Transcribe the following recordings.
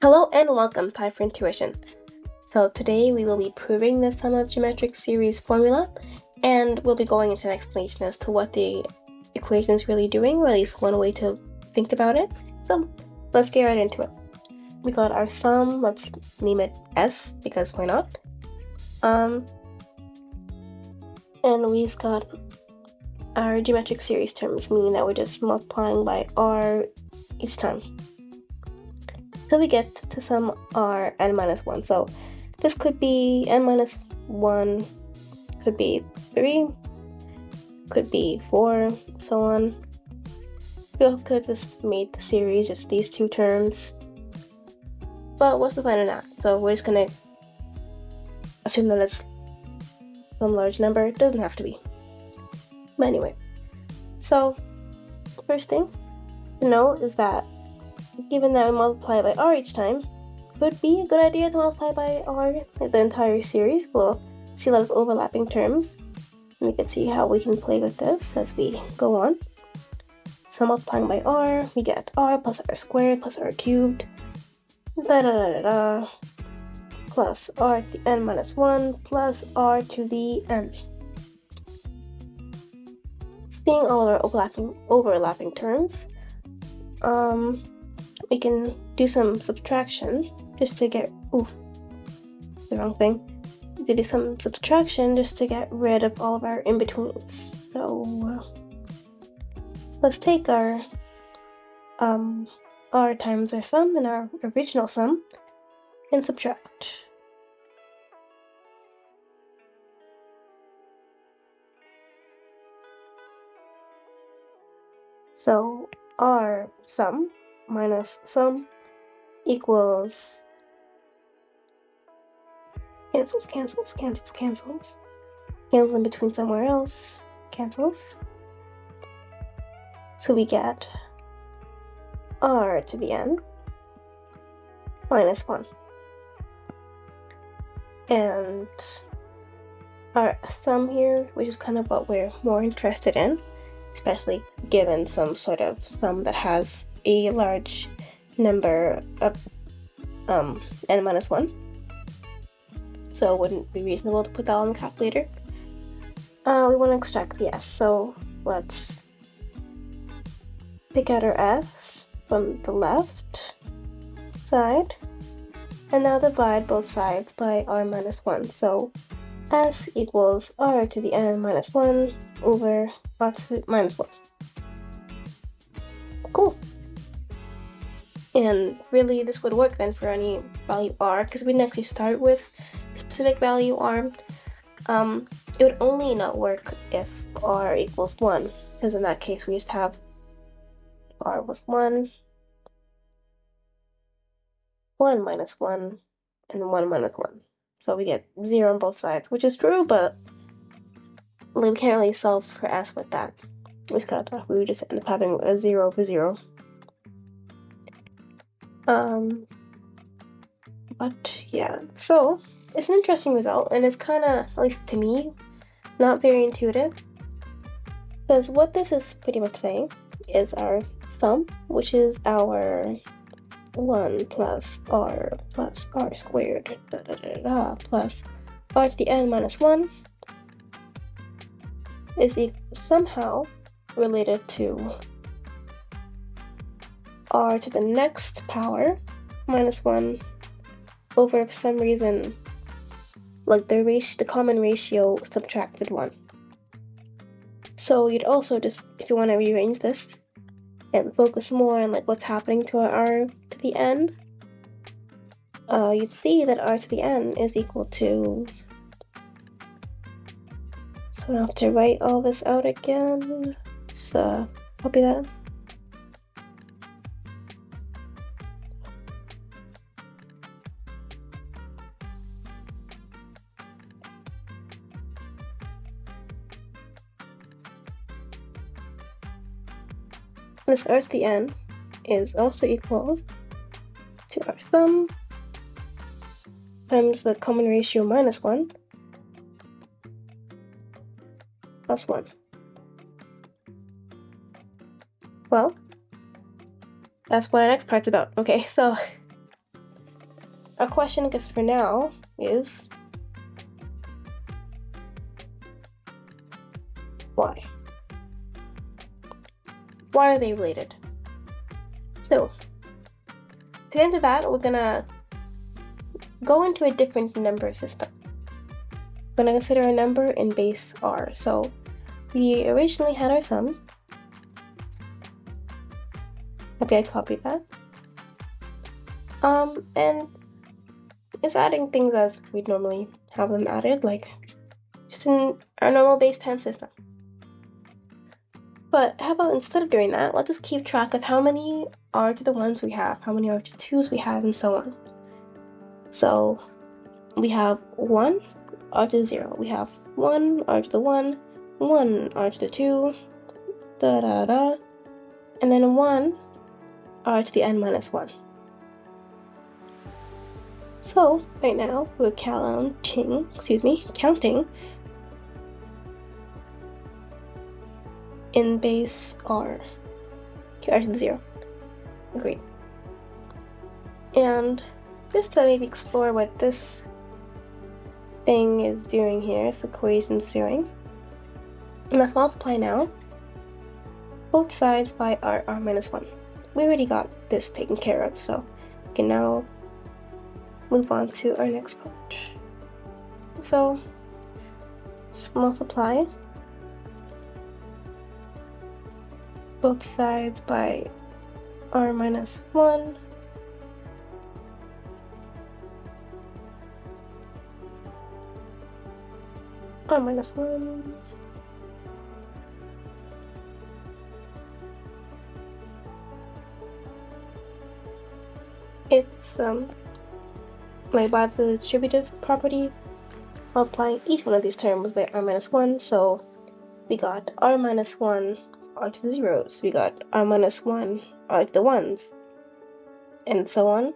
Hello and welcome to Time for Intuition. So today we will be proving the sum of geometric series formula, and we'll be going into an explanation as to what the equation is really doing, or at least one way to think about it. So let's get right into it. We got our sum, let's name it S, because why not? And we've got our geometric series terms, meaning that we're just multiplying by r each time. So we get to sum r n minus 1. So this could be n minus 1, could be 3, could be 4, so on. We also could have just made the series just these two terms. But what's the point of that? So we're just going to assume that it's some large number. It doesn't have to be. But anyway, so first thing to note is that given that we multiply by r each time, it would be a good idea to multiply by r the entire series. We'll see a lot of overlapping terms, and we can see how we can play with this as we go on. So multiplying by r, we get r plus r squared plus r cubed, plus r to the n minus 1 plus r to the n. Seeing all our overlapping terms, we can do some subtraction just to get, do some subtraction just to get rid of all of our in-betweens. So let's take our r times our sum and our original sum and subtract. So our sum minus sum equals cancels in between somewhere else, cancels. So we get r to the n minus 1. And our sum here, which is kind of what we're more interested in, especially given some sort of sum that has a large number of n minus 1. So it wouldn't be reasonable to put that on the calculator. We want to extract the s, so let's pick out our s from the left side, and now divide both sides by r minus 1. So s equals r to the n minus 1 over r to the minus 1. Cool. And really this would work then for any value r, because we didn't actually start with specific value r. It would only not work if r equals 1, because in that case we just have r was 1, 1 minus 1, and 1 minus 1. So we get 0 on both sides, which is true, but we can't really solve for s with that. We would just end up having a 0 over 0. But yeah, so it's an interesting result, and it's kind of, at least to me, not very intuitive, because what this is pretty much saying is our sum, which is our 1 plus r squared plus r to the n minus 1 is somehow related to r to the next power minus 1 over, for some reason, like the common ratio subtracted 1. So you'd also just, if you want to rearrange this and focus more on like what's happening to our r to the n, you'd see that r to the n is equal to, so I don't have to write all this out again. Let's copy that. This r to the n is also equal to our sum times the common ratio minus 1 plus 1. Well, that's what our next part's about. Okay, so our question, I guess, for now is why? Why are they related? So, to get into that, we're gonna go into a different number system. We're gonna consider a number in base R. So, we originally had our sum. Okay, I copied that. And it's adding things as we'd normally have them added, like just in our normal base 10 system. But how about instead of doing that, let's just keep track of how many R to the 1s we have, how many R to 2s we have, and so on. So we have 1 R to the 0, we have 1 R to the 1, 1 R to the 2, and then 1 R to the n minus 1. So right now we're counting in base R. R to the 0. Agreed. And just to maybe explore what this thing is doing here, this equation's doing, let's multiply now both sides by r minus 1. We already got this taken care of, so we can now move on to our next part. So let's multiply both sides by r minus 1. R minus 1. It's like by the distributive property, multiplying each one of these terms by r minus 1, so we got r minus 1 r to the 0s, we got r minus 1 r to the 1s, and so on.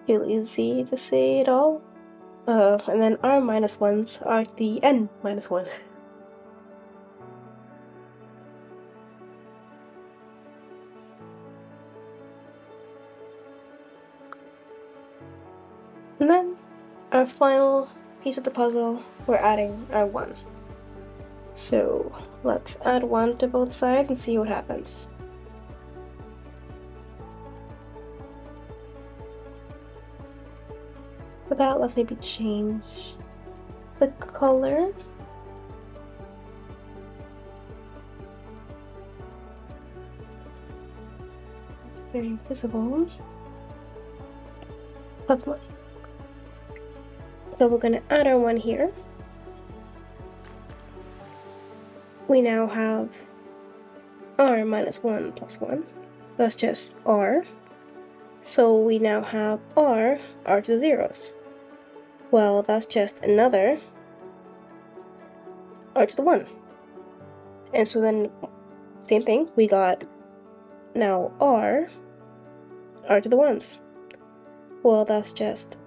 Feel easy to say it all. And then r minus 1s are to the n minus 1. And then our final piece of the puzzle, we're adding our 1. So let's add 1 to both sides and see what happens. For that, let's maybe change the color. It's very visible. Plus 1. So we're going to add our 1 here. We now have r minus 1 plus 1. That's just r. So we now have r to the 0s. Well, that's just another r to the 1. And so then, same thing, we got now r to the 1s. Well, that's just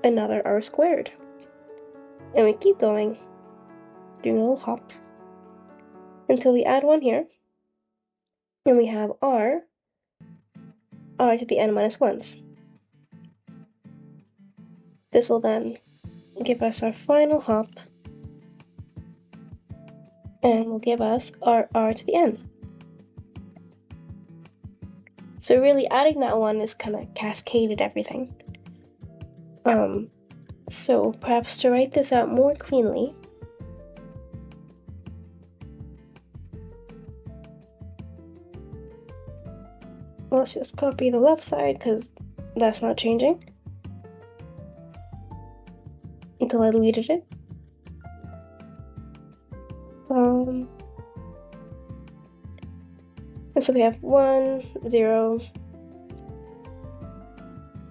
another r squared. And we keep going, doing little hops, until we add 1 here, and we have r to the n minus 1s. This will then give us our final hop, and will give us our r to the n. So really adding that 1 is kind of cascaded everything. So perhaps to write this out more cleanly, let's just copy the left side because that's not changing until I deleted it. And so we have 1, 0.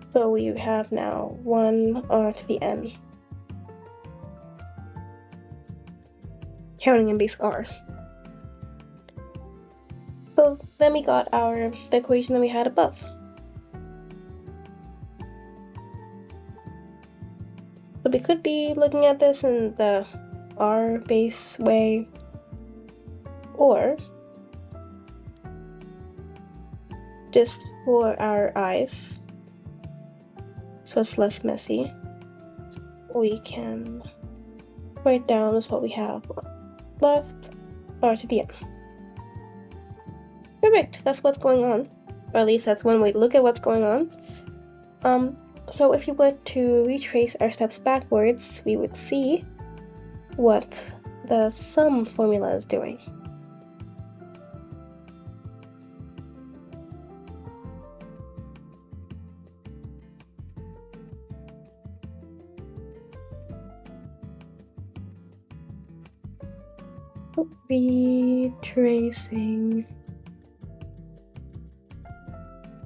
So we have now 1 r to the n, counting in base r. So then we got the equation that we had above. So we could be looking at this in the r base way, or just for our eyes, so it's less messy, we can write down is what we have left, r to the n. Perfect, that's what's going on, or at least that's one way to look at what's going on. So if you were to retrace our steps backwards, we would see what the sum formula is doing. Retracing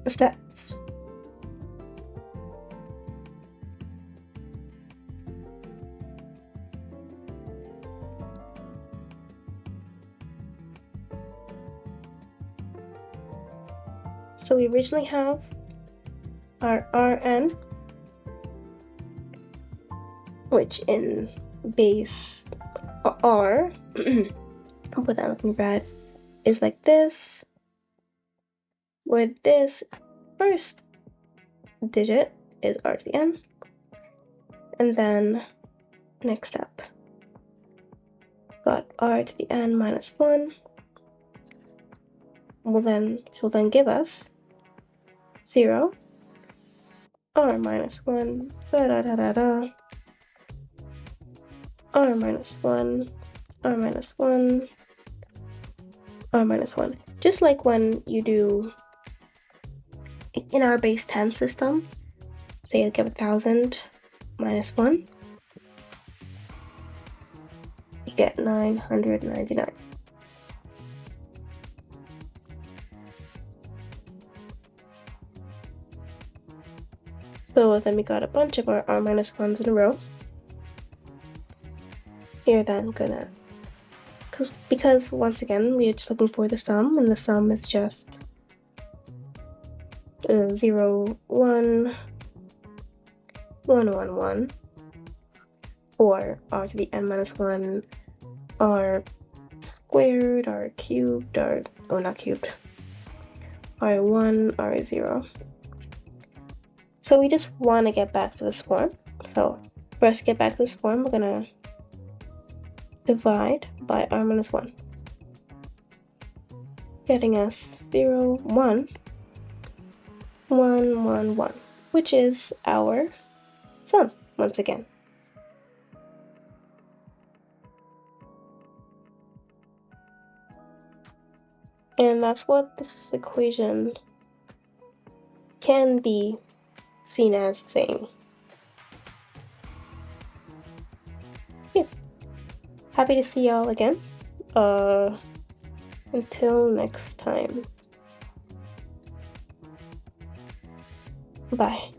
steps. So we originally have our Rn, which in base R, I'll put that in red, is like this, where this first digit is r to the n, and then next step, got r to the n minus 1, will then give us 0, r minus 1, r minus 1, r minus 1, r minus 1. Just like when you do in our base 10 system, say you give 1,000 minus 1, you get 999. So then we got a bunch of our r minus 1s in a row. Here then gonna, because once again we're just looking for the sum, and the sum is just 0, 1, 1, 1, 1, or r to the n minus 1, r squared, r cubed, r, oh not cubed, r1, r0. So we just want to get back to this form. So for us to get back to this form, we're gonna divide by r minus 1, getting us 0, 1, 1, 1, 1, which is our sum once again. And that's what this equation can be seen as saying. Yeah. Happy to see y'all again. Until next time. Bye.